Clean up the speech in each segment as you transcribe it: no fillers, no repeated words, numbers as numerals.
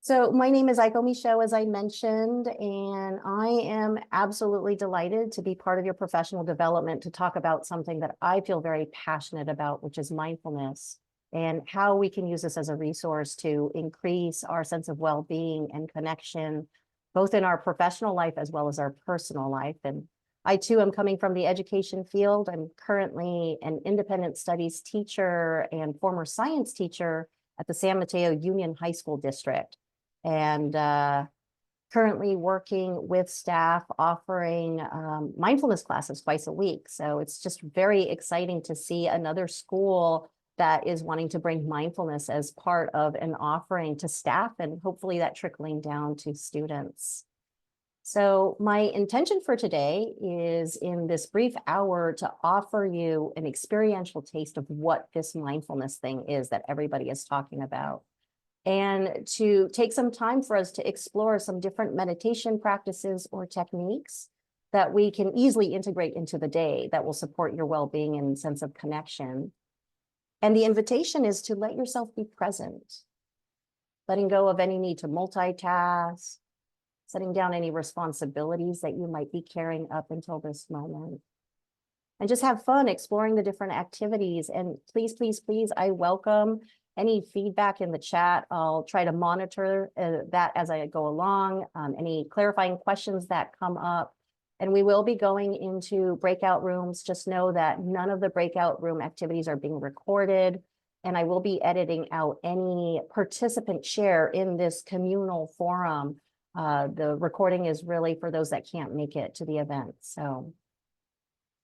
So my name is Aiko Michaud, as I mentioned, and I am absolutely delighted to be part of your professional development to talk about something that I feel very passionate about, which is mindfulness, and how we can use this as a resource to increase our sense of well-being and connection, both in our professional life as well as our personal life. And I too am coming from the education field. I'm currently an independent studies teacher and former science teacher at the San Mateo Union High School District, and currently working with staff offering mindfulness classes twice a week. So it's just very exciting to see another school that is wanting to bring mindfulness as part of an offering to staff, and hopefully that trickling down to students. So my intention for today is, in this brief hour, to offer you an experiential taste of what this mindfulness thing is that everybody is talking about, and to take some time for us to explore some different meditation practices or techniques that we can easily integrate into the day that will support your well-being and sense of connection. And the invitation is to let yourself be present, letting go of any need to multitask, setting down any responsibilities that you might be carrying up until this moment, and just have fun exploring the different activities. And please, please, please, I welcome any feedback in the chat. I'll try to monitor that as I go along, any clarifying questions that come up. And we will be going into breakout rooms. Just know that none of the breakout room activities are being recorded, and I will be editing out any participant share in this communal forum. The recording is really for those that can't make it to the event. So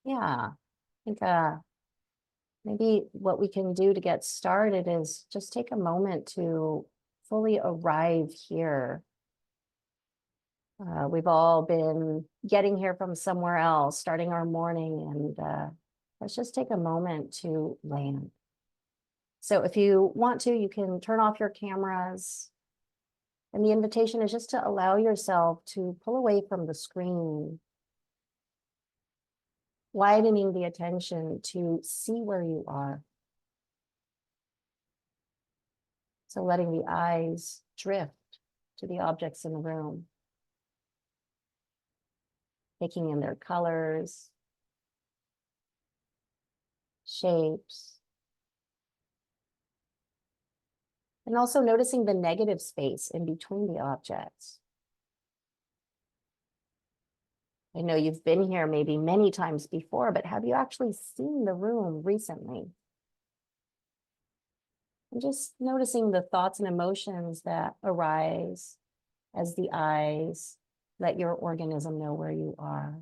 yeah, I think maybe what we can do to get started is just take a moment to fully arrive here. We've all been getting here from somewhere else, starting our morning, and let's just take a moment to land. So if you want to, you can turn off your cameras. And the invitation is just to allow yourself to pull away from the screen, widening the attention to see where you are. So letting the eyes drift to the objects in the room, taking in their colors, shapes, and also noticing the negative space in between the objects. I know you've been here maybe many times before, but have you actually seen the room recently? And just noticing the thoughts and emotions that arise as the eyes let your organism know where you are.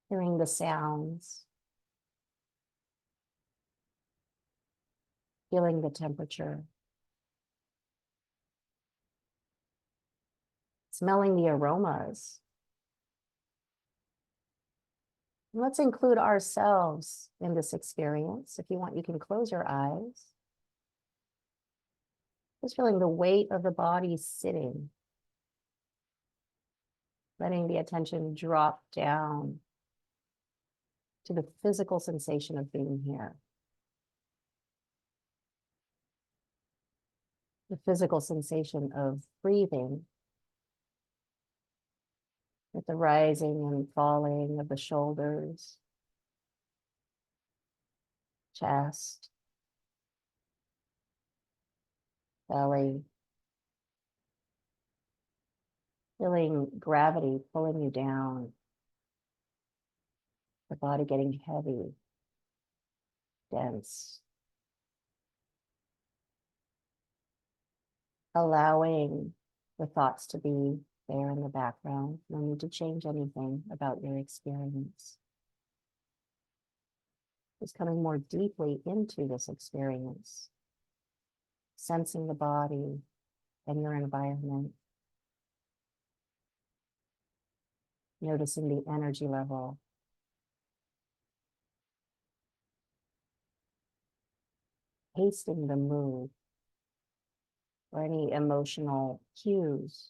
Hearing the sounds, feeling the temperature, smelling the aromas. And let's include ourselves in this experience. If you want, you can close your eyes. Just feeling the weight of the body sitting, letting the attention drop down to the physical sensation of being here. The physical sensation of breathing, with the rising and falling of the shoulders, chest, belly. Feeling gravity pulling you down, the body getting heavy, dense. Allowing the thoughts to be there in the background. No need to change anything about your experience. Just coming more deeply into this experience, sensing the body and your environment, noticing the energy level, tasting the mood or any emotional cues.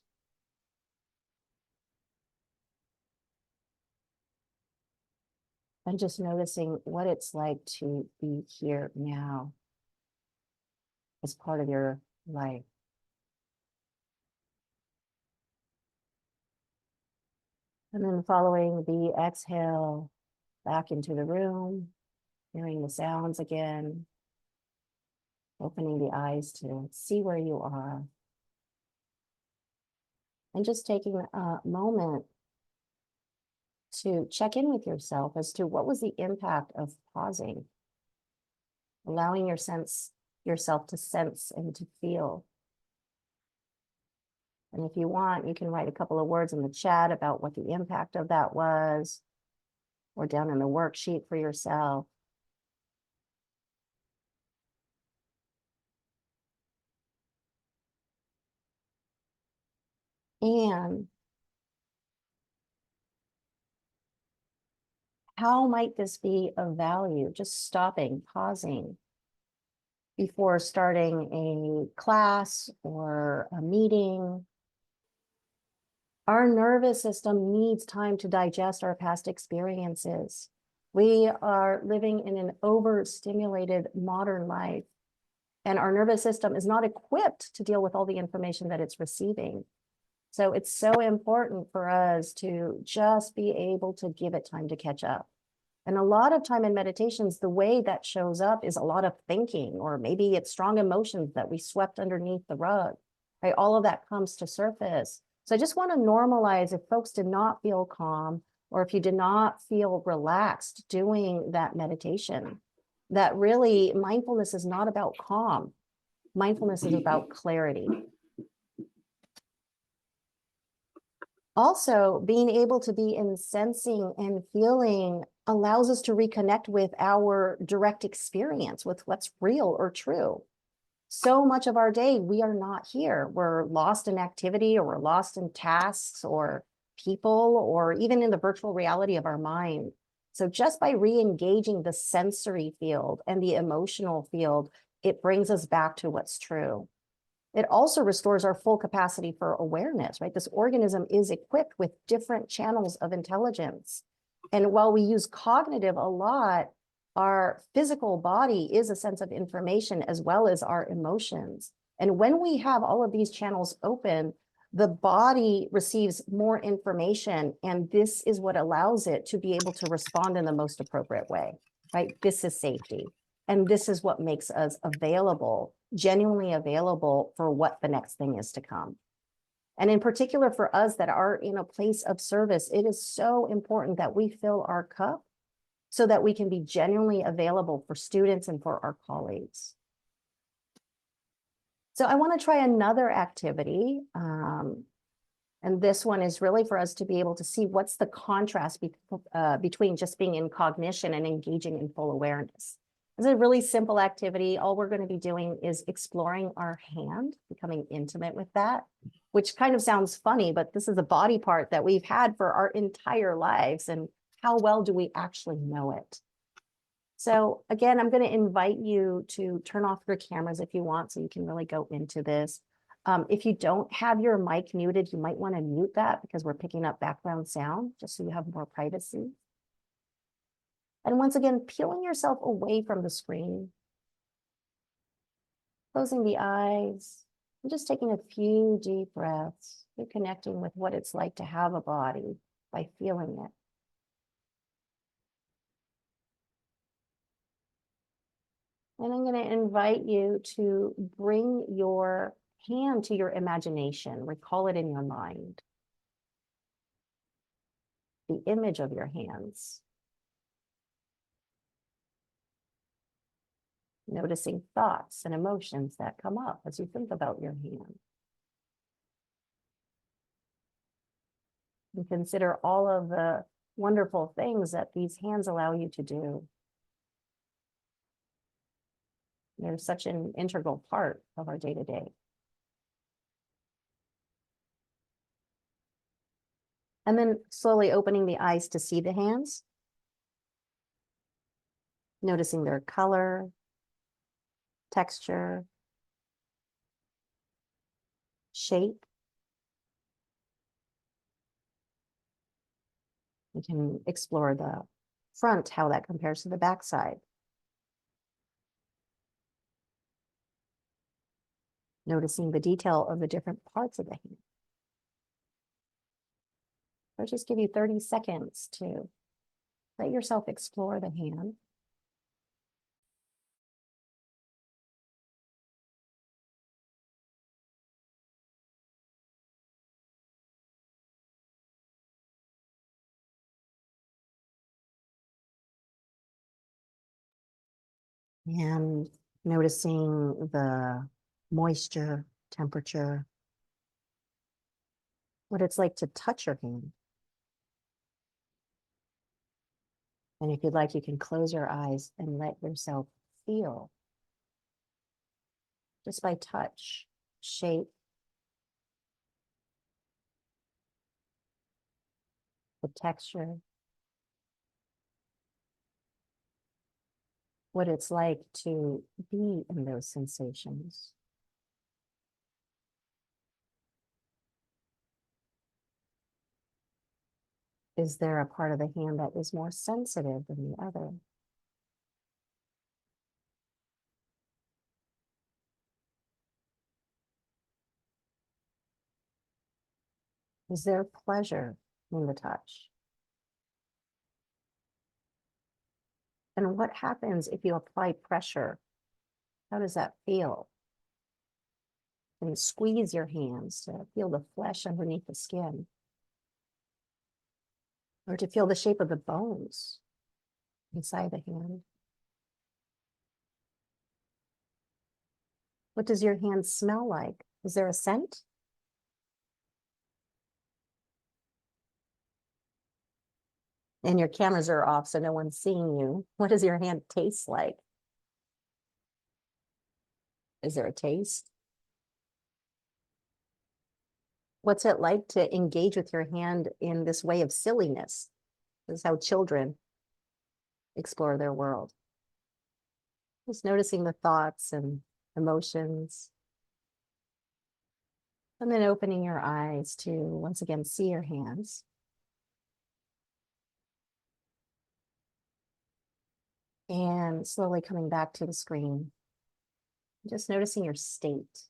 And just noticing what it's like to be here now as part of your life. And then following the exhale back into the room, hearing the sounds again, opening the eyes to see where you are, and just taking a moment to check in with yourself as to what was the impact of pausing, allowing yourself to sense and to feel. And if you want, you can write a couple of words in the chat about what the impact of that was, or down in the worksheet for yourself. And how might this be of value? Just stopping, pausing before starting a class or a meeting. Our nervous system needs time to digest our past experiences. We are living in an overstimulated modern life, and our nervous system is not equipped to deal with all the information that it's receiving. So it's so important for us to just be able to give it time to catch up. And a lot of time in meditations, the way that shows up is a lot of thinking, or maybe it's strong emotions that we swept underneath the rug, right? All of that comes to surface. So I just want to normalize, if folks did not feel calm, or if you did not feel relaxed doing that meditation, that really mindfulness is not about calm. Mindfulness is about clarity. Also, being able to be in sensing and feeling allows us to reconnect with our direct experience, with what's real or true. So much of our day, we are not here. We're lost in activity, or we're lost in tasks or people, or even in the virtual reality of our mind. So just by re-engaging the sensory field and the emotional field, it brings us back to what's true. It also restores our full capacity for awareness, right? This organism is equipped with different channels of intelligence. And while we use cognitive a lot, our physical body is a sense of information as well as our emotions. And when we have all of these channels open, the body receives more information, and this is what allows it to be able to respond in the most appropriate way, right? This is safety. And this is what makes us available, genuinely available for what the next thing is to come. And in particular for us that are in a place of service, it is so important that we fill our cup so that we can be genuinely available for students and for our colleagues. So I want to try another activity. And this one is really for us to be able to see what's the contrast between just being in cognition and engaging in full awareness. It's a really simple activity. All we're going to be doing is exploring our hand, becoming intimate with that, which kind of sounds funny, but this is a body part that we've had for our entire lives. And how well do we actually know it? So again, I'm going to invite you to turn off your cameras if you want, so you can really go into this. If you don't have your mic muted, you might want to mute that because we're picking up background sound, just so you have more privacy. And once again, peeling yourself away from the screen, closing the eyes, and just taking a few deep breaths, reconnecting with what it's like to have a body by feeling it. And I'm going to invite you to bring your hand to your imagination, recall it in your mind. The image of your hands. Noticing thoughts and emotions that come up as you think about your hand. And consider all of the wonderful things that these hands allow you to do. They're such an integral part of our day-to-day. And then slowly opening the eyes to see the hands. Noticing their color, texture, shape. You can explore the front, how that compares to the back side. Noticing the detail of the different parts of the hand. I'll just give you 30 seconds to let yourself explore the hand. And noticing the moisture, temperature, what it's like to touch your hand. And if you'd like, you can close your eyes and let yourself feel just by touch, shape, the texture, what it's like to be in those sensations. Is there a part of the hand that is more sensitive than the other? Is there pleasure in the touch? And what happens if you apply pressure? How does that feel? And you squeeze your hands to feel the flesh underneath the skin, or to feel the shape of the bones inside the hand. What does your hand smell like? Is there a scent? And your cameras are off, so no one's seeing you. What does your hand taste like? Is there a taste? What's it like to engage with your hand in this way of silliness? This is how children explore their world. Just noticing the thoughts and emotions. And then opening your eyes to once again see your hands. And slowly coming back to the screen. Just noticing your state.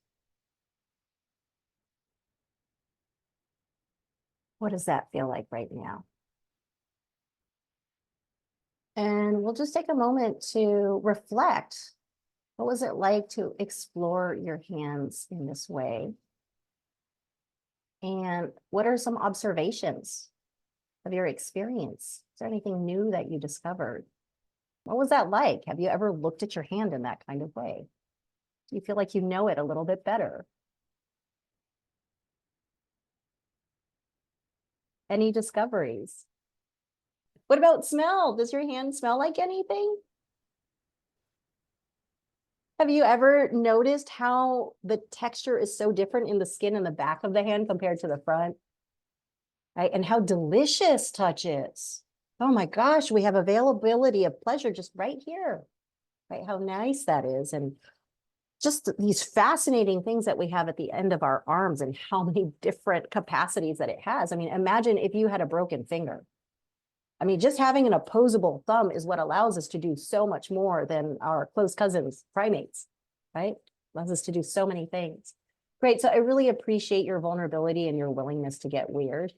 What does that feel like right now? And we'll just take a moment to reflect. What was it like to explore your hands in this way? And what are some observations of your experience? Is there anything new that you discovered? What was that like? Have you ever looked at your hand in that kind of way? Do you feel like you know it a little bit better? Any discoveries? What about smell? Does your hand smell like anything? Have you ever noticed how the texture is so different in the skin in the back of the hand compared to the front? Right? And how delicious touch is. Oh my gosh, we have availability of pleasure just right here. Right? How nice that is. And just these fascinating things that we have at the end of our arms and how many different capacities that it has. I mean, imagine if you had a broken finger. I mean, just having an opposable thumb is what allows us to do so much more than our close cousins, primates, right? Allows us to do so many things. Great. So I really appreciate your vulnerability and your willingness to get weird.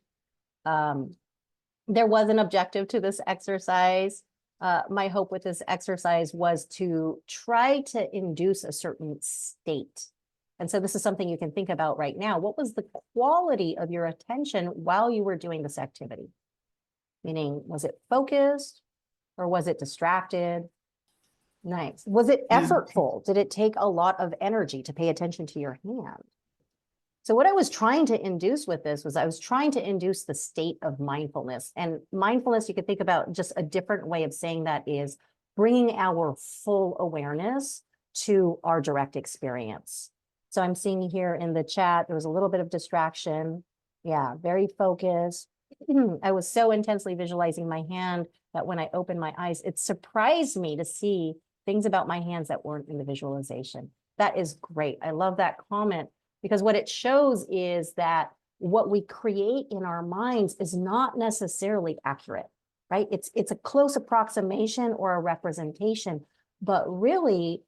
There was an objective to this exercise. My hope with this exercise was to try to induce a certain state. And so this is something you can think about right now. What was the quality of your attention while you were doing this activity? Meaning, was it focused or was it distracted? Nice. Was it effortful? Did it take a lot of energy to pay attention to your hand? So what I was trying to induce with this was I was trying to induce the state of mindfulness. And mindfulness, you could think about just a different way of saying that is bringing our full awareness to our direct experience. So I'm seeing here in the chat, there was a little bit of distraction. Yeah, very focused. I was so intensely visualizing my hand that when I opened my eyes, it surprised me to see things about my hands that weren't in the visualization. That is great. I love that comment because what it shows is that what we create in our minds is not necessarily accurate, right? It's a close approximation or a representation, but really,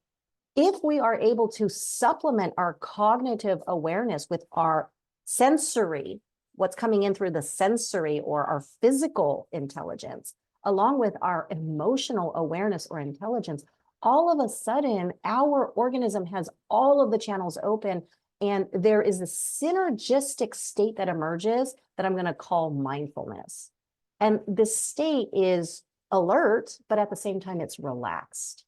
if we are able to supplement our cognitive awareness with our sensory, what's coming in through the sensory or our physical intelligence, along with our emotional awareness or intelligence, all of a sudden, our organism has all of the channels open, and there is a synergistic state that emerges that I'm going to call mindfulness. And this state is alert, but at the same time, it's relaxed.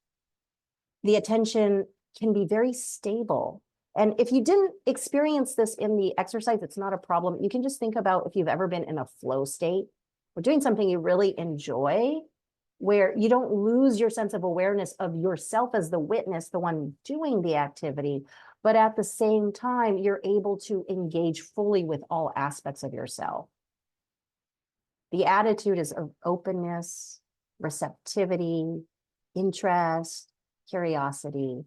The attention can be very stable. And if you didn't experience this in the exercise, it's not a problem. You can just think about if you've ever been in a flow state or doing something you really enjoy, where you don't lose your sense of awareness of yourself as the witness, the one doing the activity, but at the same time, you're able to engage fully with all aspects of yourself. The attitude is of openness, receptivity, interest, curiosity,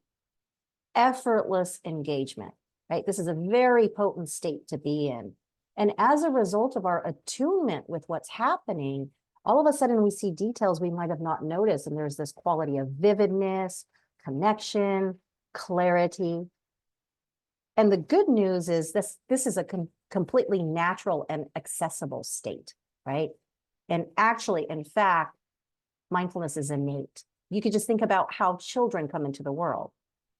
effortless engagement, right? This is a very potent state to be in. And as a result of our attunement with what's happening, all of a sudden we see details we might have not noticed. And there's this quality of vividness, connection, clarity. And the good news is this is a completely natural and accessible state, right? And actually, in fact, mindfulness is innate. You could just think about how children come into the world,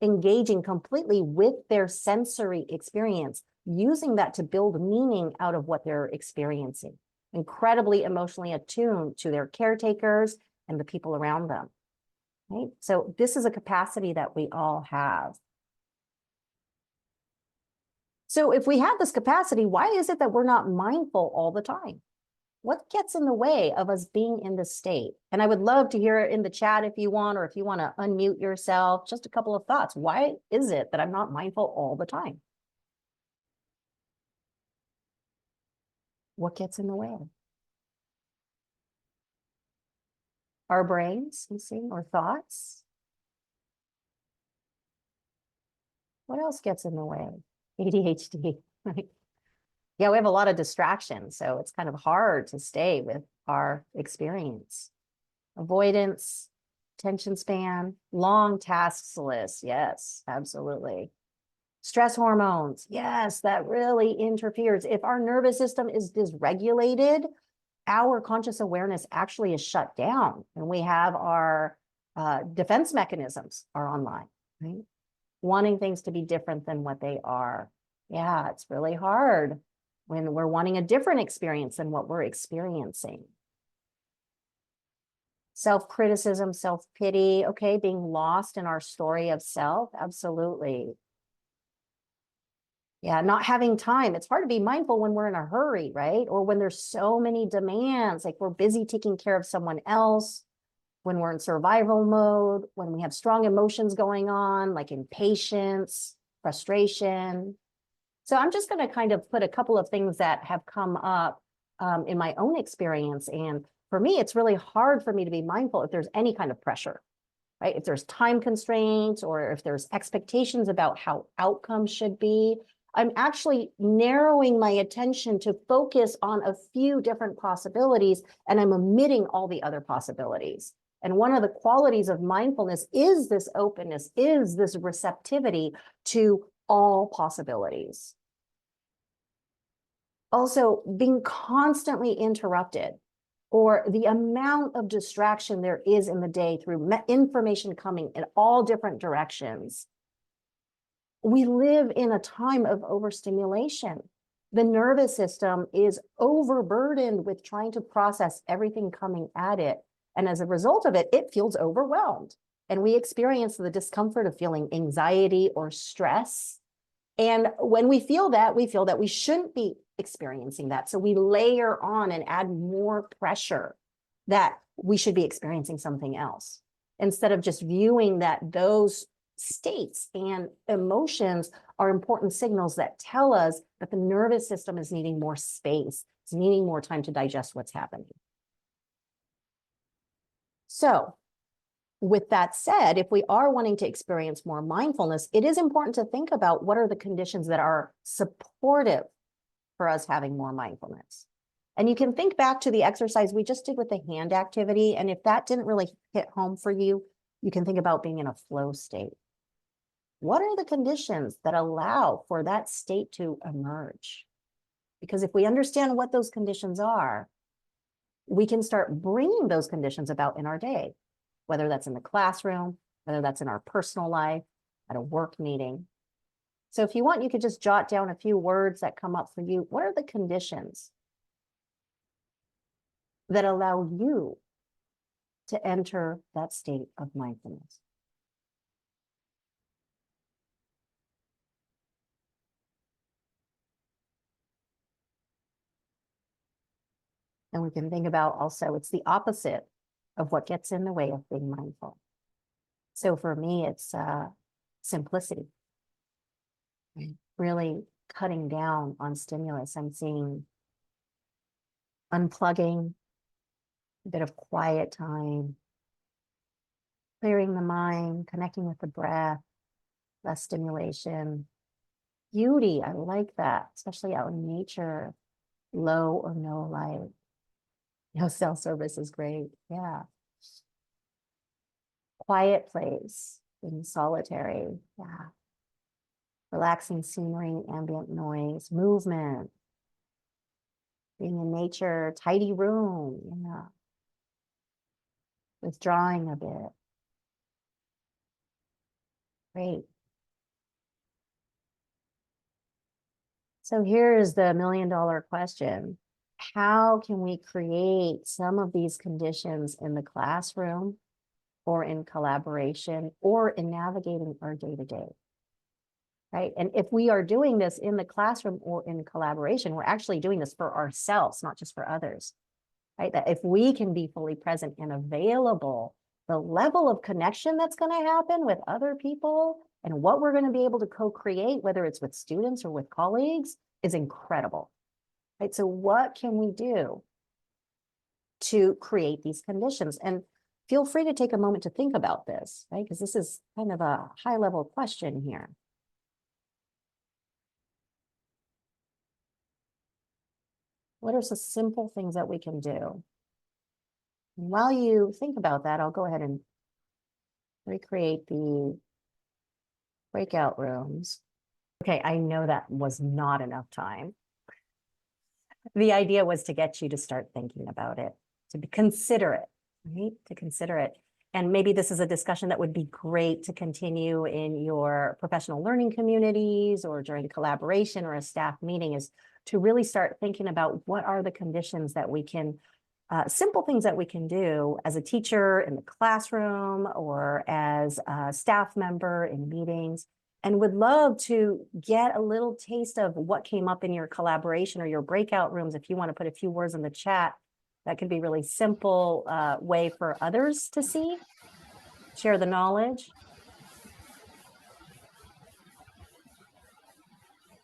engaging completely with their sensory experience, using that to build meaning out of what they're experiencing, incredibly emotionally attuned to their caretakers and the people around them, right? So this is a capacity that we all have. So if we have this capacity, why is it that we're not mindful all the time? What gets in the way of us being in this state? And I would love to hear it in the chat if you want, or if you want to unmute yourself, just a couple of thoughts. Why is it that I'm not mindful all the time? What gets in the way? Our brains, you see, or thoughts? What else gets in the way? ADHD, right? Yeah, we have a lot of distractions, so it's kind of hard to stay with our experience. Avoidance, attention span, long tasks list. Yes, absolutely. Stress hormones. Yes, that really interferes. If our nervous system is dysregulated, our conscious awareness actually is shut down, and we have our defense mechanisms are online, right? Wanting things to be different than what they are. Yeah, it's really hard when we're wanting a different experience than what we're experiencing. Self-criticism, self-pity, okay, being lost in our story of self, absolutely. Yeah, not having time. It's hard to be mindful when we're in a hurry, right? Or when there's so many demands, like we're busy taking care of someone else, when we're in survival mode, when we have strong emotions going on, like impatience, frustration. So I'm just going to kind of put a couple of things that have come up in my own experience. And for me, it's really hard for me to be mindful if there's any kind of pressure, right? If there's time constraints or if there's expectations about how outcomes should be, I'm actually narrowing my attention to focus on a few different possibilities, and I'm omitting all the other possibilities. And one of the qualities of mindfulness is this openness, is this receptivity to all possibilities. Also, being constantly interrupted, or the amount of distraction there is in the day through information coming in all different directions. We live in a time of overstimulation. The nervous system is overburdened with trying to process everything coming at it. And as a result of it, it feels overwhelmed. And we experience the discomfort of feeling anxiety or stress. And when we feel that we shouldn't be experiencing that. So we layer on and add more pressure that we should be experiencing something else, instead of just viewing that those states and emotions are important signals that tell us that the nervous system is needing more space, it's needing more time to digest what's happening. So with that said, if we are wanting to experience more mindfulness, it is important to think about what are the conditions that are supportive for us having more mindfulness. And you can think back to the exercise we just did with the hand activity. And if that didn't really hit home for you, you can think about being in a flow state. What are the conditions that allow for that state to emerge? Because if we understand what those conditions are, we can start bringing those conditions about in our day, whether that's in the classroom, whether that's in our personal life, at a work meeting. So if you want, you could just jot down a few words that come up for you. What are the conditions that allow you to enter that state of mindfulness? And we can think about also, it's the opposite of what gets in the way of being mindful. So for me, it's simplicity, right? Really cutting down on stimulus. I'm seeing unplugging, a bit of quiet time, clearing the mind, connecting with the breath, less stimulation. Beauty, I like that, especially out in nature, low or no light. No cell service is great. Yeah. Quiet place, being solitary. Yeah. Relaxing scenery, ambient noise, movement, being in nature, tidy room. Yeah. Withdrawing a bit. Great. So here's the $1,000,000 question. How can we create some of these conditions in the classroom or in collaboration or in navigating our day-to-day? Right? And if we are doing this in the classroom or in collaboration, we're actually doing this for ourselves, not just for others. Right? That if we can be fully present and available, the level of connection that's going to happen with other people and what we're going to be able to co-create, whether it's with students or with colleagues, is incredible. Right? So what can we do to create these conditions? And feel free to take a moment to think about this, right? Because this is kind of a high-level question here. What are some simple things that we can do? And while you think about that, I'll go ahead and recreate the breakout rooms. Okay, I know that was not enough time. The idea was to get you to start thinking about it, to consider it, right? To consider it. And maybe this is a discussion that would be great to continue in your professional learning communities or during collaboration or a staff meeting, is to really start thinking about what are the conditions that we can, simple things that we can do as a teacher in the classroom or as a staff member in meetings. And would love to get a little taste of what came up in your collaboration or your breakout rooms. If you want to put a few words in the chat, that could be really simple way for others to see, share the knowledge.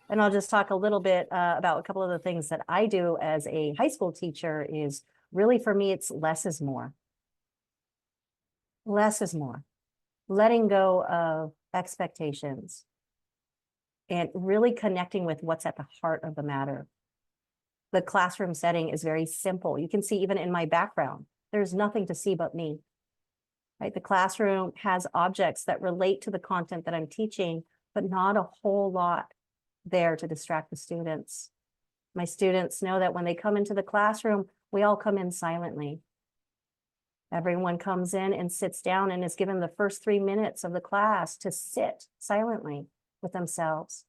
And I'll just talk a little bit about a couple of the things that I do as a high school teacher. Is really, for me, it's less is more. Less is more. Letting go of expectations and really connecting with what's at the heart of the matter. The classroom setting is very simple. You can see even in my background, there's nothing to see but me. Right? The classroom has objects that relate to the content that I'm teaching, but not a whole lot there to distract the students. My students know that when they come into the classroom, we all come in silently. Everyone comes in and sits down and is given the first 3 minutes of the class to sit silently with themselves.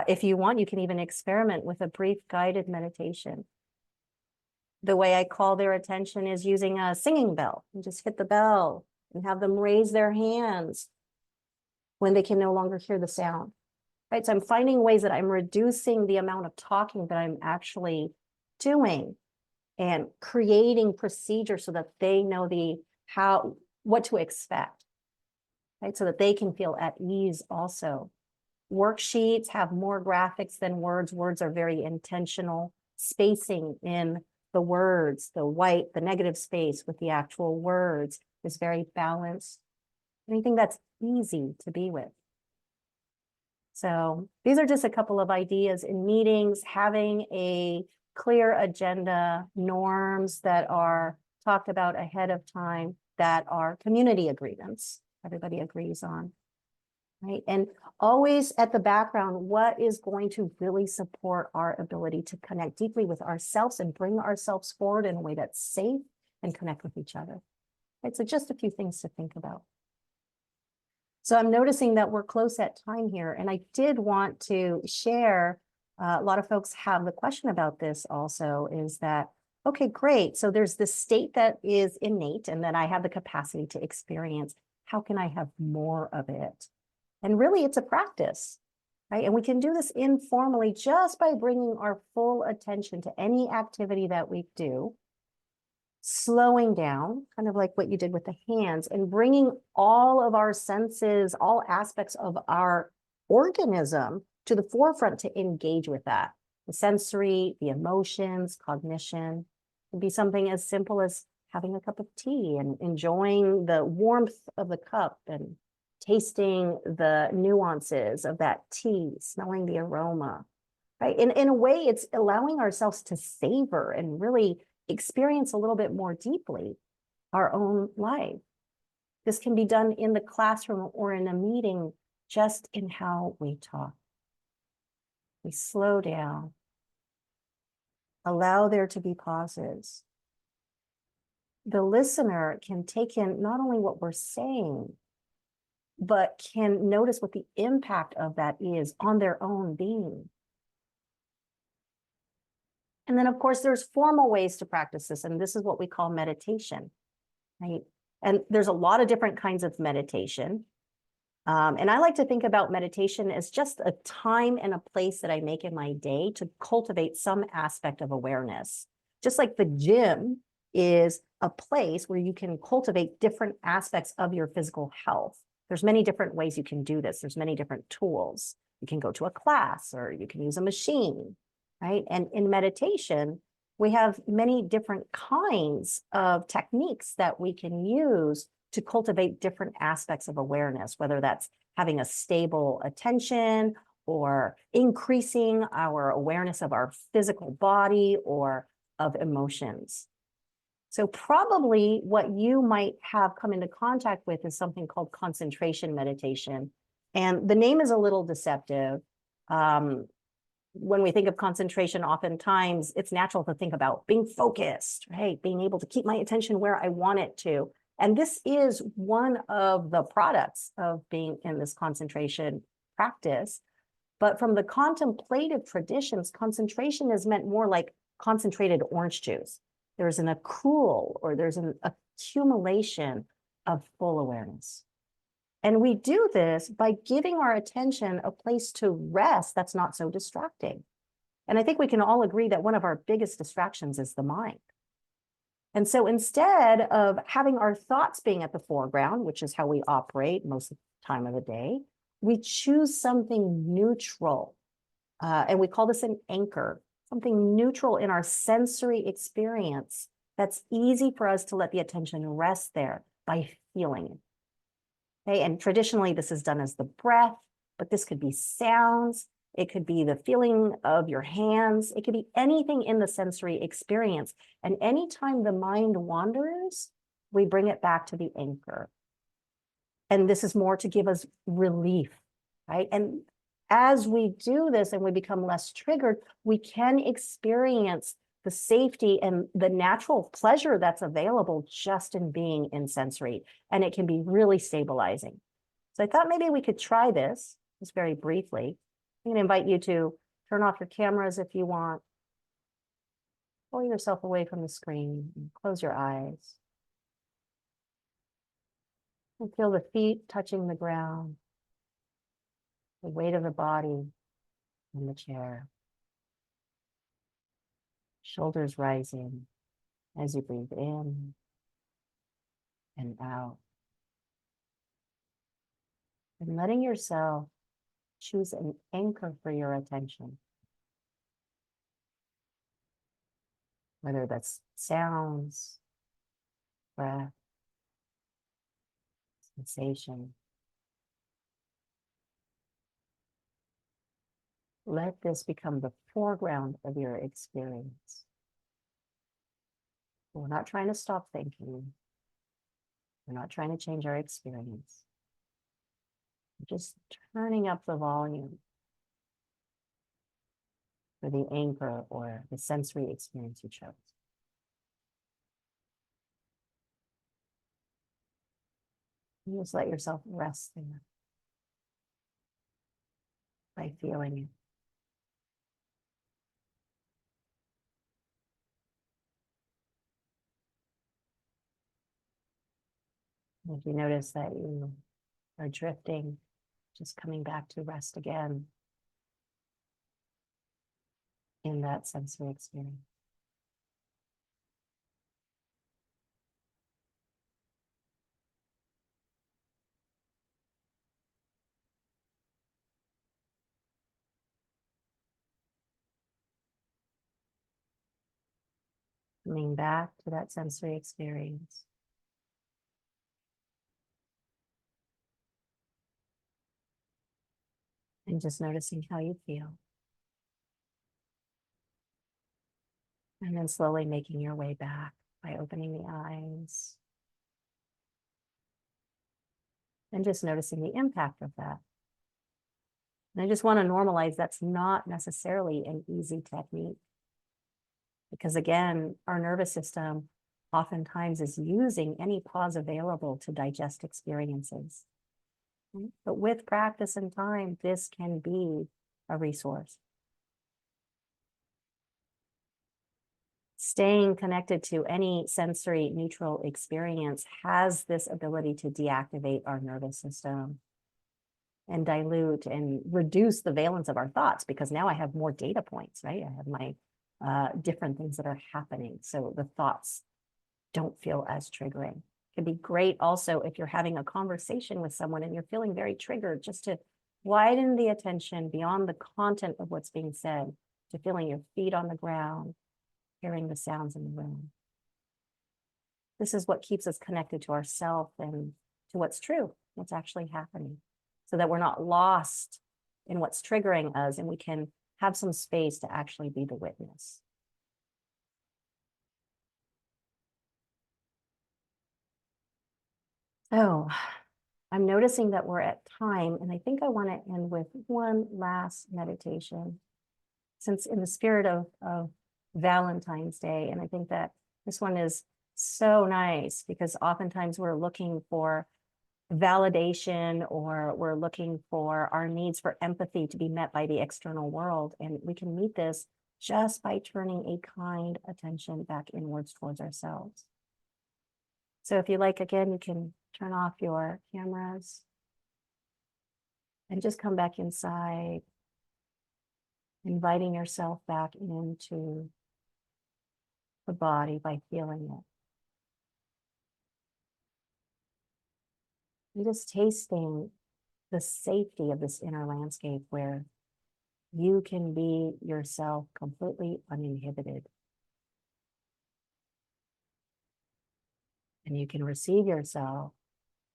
If you want, you can even experiment with a brief guided meditation. The way I call their attention is using a singing bell. You just hit the bell and have them raise their hands when they can no longer hear the sound. Right? So I'm finding ways that I'm reducing the amount of talking that I'm actually doing and creating procedures so that they know what to expect, right? So that they can feel at ease also. Worksheets have more graphics than words. Words are very intentional. Spacing in the words, the negative space with the actual words is very balanced. Anything that's easy to be with. So these are just a couple of ideas in meetings, having a clear agenda, norms that are talked about ahead of time, that are community agreements everybody agrees on. right? And always at the background, what is going to really support our ability to connect deeply with ourselves and bring ourselves forward in a way that's safe and connect with each other, right? So just a few things to think about. So I'm noticing that we're close at time here, and I did want to share, a lot of folks have the question about this also, is that, okay, great. So there's this state that is innate and that I have the capacity to experience. How can I have more of it? And really, it's a practice, right? And we can do this informally just by bringing our full attention to any activity that we do, slowing down, kind of like what you did with the hands, and bringing all of our senses, all aspects of our organism to the forefront to engage with that. The sensory, the emotions, cognition. It could be something as simple as having a cup of tea and enjoying the warmth of the cup and tasting the nuances of that tea, smelling the aroma, right? In a way, it's allowing ourselves to savor and really experience a little bit more deeply our own life. This can be done in the classroom or in a meeting, just in how we talk. We slow down, allow there to be pauses. The listener can take in not only what we're saying, but can notice what the impact of that is on their own being. And then, of course, there's formal ways to practice this, and this is what we call meditation, right? And there's a lot of different kinds of meditation. And I like to think about meditation as just a time and a place that I make in my day to cultivate some aspect of awareness. Just like the gym is a place where you can cultivate different aspects of your physical health. There's many different ways you can do this. There's many different tools. You can go to a class or you can use a machine, right? And in meditation, we have many different kinds of techniques that we can use to cultivate different aspects of awareness, whether that's having a stable attention or increasing our awareness of our physical body or of emotions. So probably what you might have come into contact with is something called concentration meditation. And the name is a little deceptive. When we think of concentration, oftentimes it's natural to think about being focused, right? Being able to keep my attention where I want it to. And this is one of the products of being in this concentration practice. But from the contemplative traditions, concentration is meant more like concentrated orange juice. There's an accrual or there's an accumulation of full awareness. And we do this by giving our attention a place to rest that's not so distracting. And I think we can all agree that one of our biggest distractions is the mind. And so instead of having our thoughts being at the foreground, which is how we operate most of the time of the day, we choose something neutral. And we call this an anchor, something neutral in our sensory experience that's easy for us to let the attention rest there by feeling it. Okay, and traditionally this is done as the breath, but this could be sounds. It could be the feeling of your hands. It could be anything in the sensory experience. And anytime the mind wanders, we bring it back to the anchor. And this is more to give us relief, right? And as we do this and we become less triggered, we can experience the safety and the natural pleasure that's available just in being in sensory. And it can be really stabilizing. So I thought maybe we could try this just very briefly. I'm going to invite you to turn off your cameras if you want. Pull yourself away from the screen and close your eyes. And feel the feet touching the ground, the weight of the body in the chair. Shoulders rising as you breathe in and out. And letting yourself choose an anchor for your attention. Whether that's sounds, breath, sensation. Let this become the foreground of your experience. We're not trying to stop thinking. We're not trying to change our experience. Just turning up the volume for the anchor or the sensory experience you chose. And just let yourself rest there by feeling it. And if you notice that you are drifting, just coming back to rest again in that sensory experience. Coming back to that sensory experience. And just noticing how you feel. And then slowly making your way back by opening the eyes. And just noticing the impact of that. And I just want to normalize that's not necessarily an easy technique. Because again, our nervous system oftentimes is using any pause available to digest experiences. But with practice and time, this can be a resource. Staying connected to any sensory neutral experience has this ability to deactivate our nervous system and dilute and reduce the valence of our thoughts, because now I have more data points, right? I have my different things that are happening. So the thoughts don't feel as triggering. It can be great also if you're having a conversation with someone and you're feeling very triggered, just to widen the attention beyond the content of what's being said to feeling your feet on the ground, hearing the sounds in the room. This is what keeps us connected to ourselves and to what's true, what's actually happening, so that we're not lost in what's triggering us and we can have some space to actually be the witness. So I'm noticing that we're at time, and I think I want to end with one last meditation, since in the spirit of Valentine's Day. And I think that this one is so nice because oftentimes we're looking for validation, or we're looking for our needs for empathy to be met by the external world. And we can meet this just by turning a kind attention back inwards towards ourselves. So if you like, again, you can turn off your cameras and just come back inside, inviting yourself back into the body by feeling it. You're just tasting the safety of this inner landscape where you can be yourself completely uninhibited. And you can receive yourself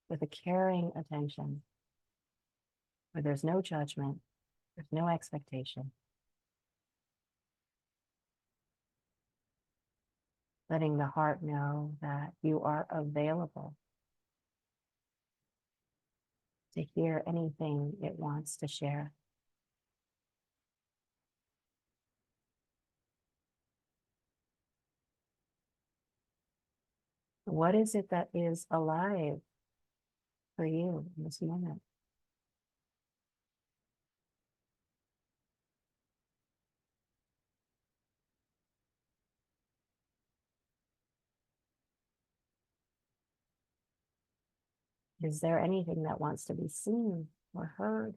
with a caring attention where there's no judgment, there's no expectation. Letting the heart know that you are available to hear anything it wants to share. What is it that is alive for you in this moment? Is there anything that wants to be seen or heard?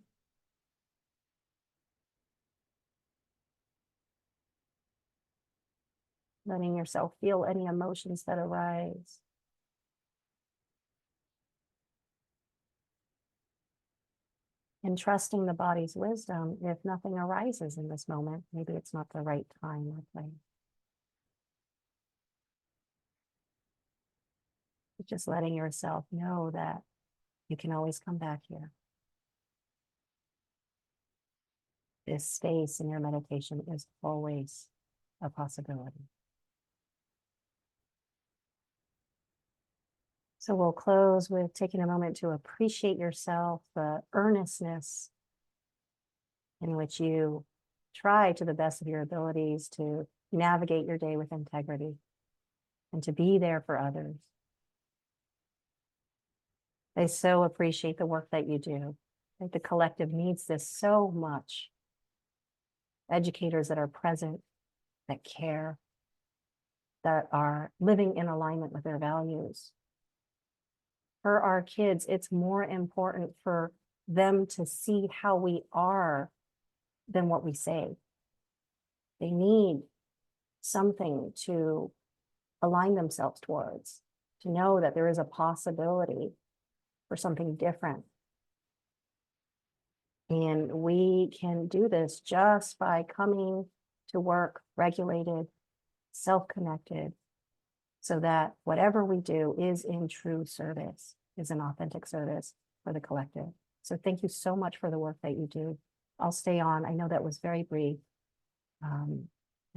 Letting yourself feel any emotions that arise. And trusting the body's wisdom. If nothing arises in this moment, maybe it's not the right time or place. But just letting yourself know that you can always come back here. This space in your meditation is always a possibility. So we'll close with taking a moment to appreciate yourself, the earnestness in which you try to the best of your abilities to navigate your day with integrity and to be there for others. I so appreciate the work that you do. I think the collective needs this so much. Educators that are present, that care, that are living in alignment with their values. For our kids, it's more important for them to see how we are than what we say. They need something to align themselves towards, to know that there is a possibility for something different. And we can do this just by coming to work regulated, self-connected, so that whatever we do is in true service, is an authentic service for the collective. So thank you so much for the work that you do. I'll stay on. I know that was very brief. And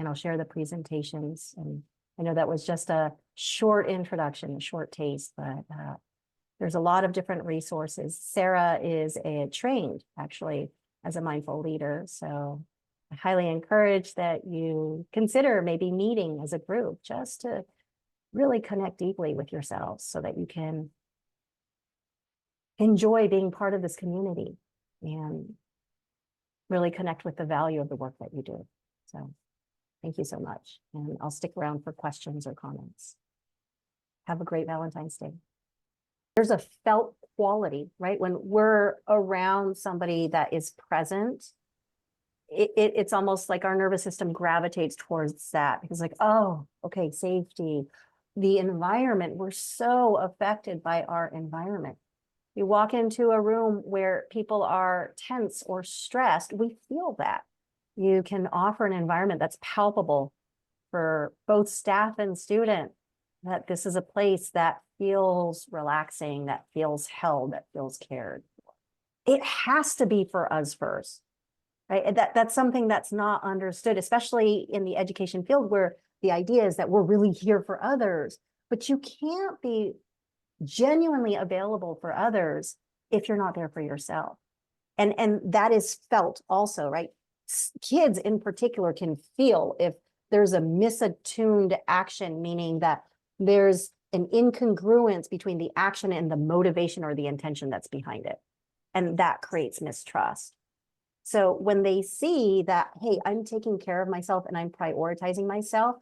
I'll share the presentations. And I know that was just a short introduction, a short taste, but there's a lot of different resources. Sarah is trained actually as a mindful leader. So I highly encourage that you consider maybe meeting as a group just to really connect deeply with yourselves so that you can enjoy being part of this community and really connect with the value of the work that you do. So thank you so much. And I'll stick around for questions or comments. Have a great Valentine's Day. There's a felt quality, right? When we're around somebody that is present, it's almost like our nervous system gravitates towards that because like, oh, okay, safety. The environment, we're so affected by our environment. You walk into a room where people are tense or stressed, we feel that. You can offer an environment that's palpable for both staff and student, that this is a place that feels relaxing, that feels held, that feels cared for. It has to be for us first, right? That's something that's not understood, especially in the education field where the idea is that we're really here for others, but you can't be genuinely available for others if you're not there for yourself. And that is felt also, right? Kids in particular can feel if there's a misattuned action, meaning that there's an incongruence between the action and the motivation or the intention that's behind it. And that creates mistrust. So when they see that, hey, I'm taking care of myself and I'm prioritizing myself,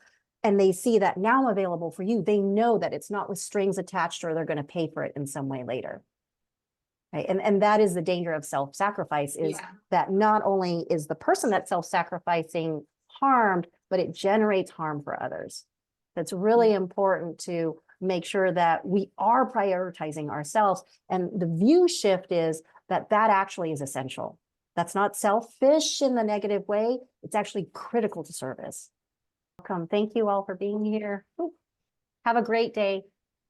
and they see that now I'm available for you, they know that it's not with strings attached or they're going to pay for it in some way later. Right? And that is the danger of self-sacrifice, is that not only is the person that's self-sacrificing harmed, but it generates harm for others. That's really important to make sure that we are prioritizing ourselves. And the view shift is that that actually is essential. That's not selfish in the negative way. It's actually critical to service. Welcome. Thank you all for being here. Have a great day.